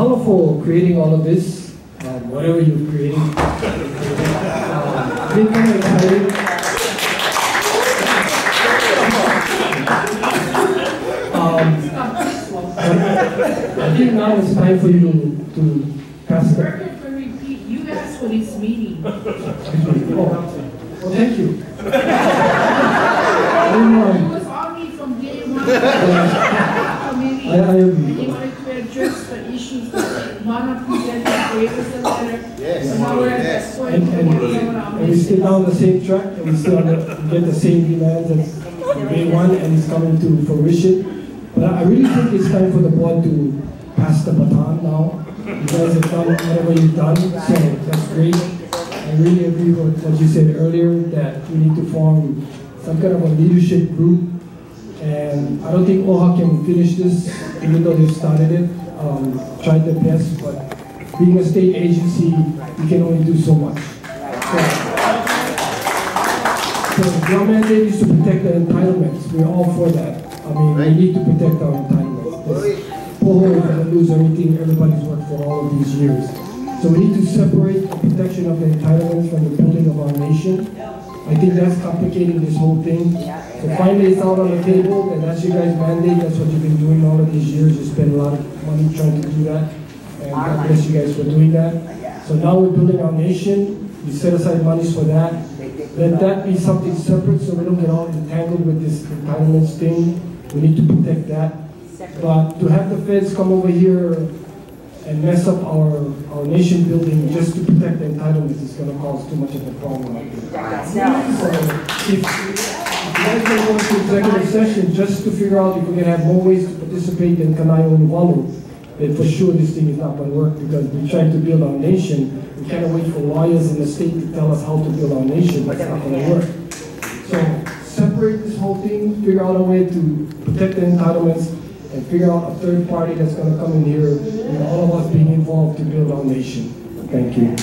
mahalo for creating all of this, whatever you're creating. Been kind of excited. I think now it's time for you to pass the... You asked for this meeting. Well, thank you. It was on me from day one. I agree. They wanted to address the issues that Mana presented, gave us a letter. Yes. So now we're at that point. And we still on the same track, and we still get the same demands as day one, and it's coming to fruition. But I really think it's time for the board to pass the baton now. You guys have done whatever you've done, so that's great. I really agree with what you said earlier, that we need to form some kind of a leadership group. And I don't think OHA can finish this, even though they've started it, tried their best, but being a state agency, we can only do so much. So your mandate is to protect the entitlements. We're all for that. I mean, we need to protect our entitlements. We're going to lose everything everybody's worked for all of these years. So we need to separate the protection of the entitlements from the building of our nation. I think that's complicating this whole thing. So finally it's out on the table, and that's your guys' mandate. That's what you've been doing all of these years. You spend a lot of money trying to do that. And God bless you guys for doing that. So now we're building our nation. We set aside monies for that. Let that be something separate so we don't get all entangled with this entitlements thing. We need to protect that. But to have the feds come over here and mess up our nation building just to protect the entitlements is going to cause too much of a problem. So if you guys can go into executive session just to figure out if we can have more ways to participate in Kanayo and Walu, then for sure this thing is not going to work, because we're trying to build our nation. We can't wait for lawyers in the state to tell us how to build our nation. That's not going to work. So separate this whole thing, figure out a way to protect the entitlements, and figure out a third party that's going to come in here, and all of us being involved to build our nation. Thank you.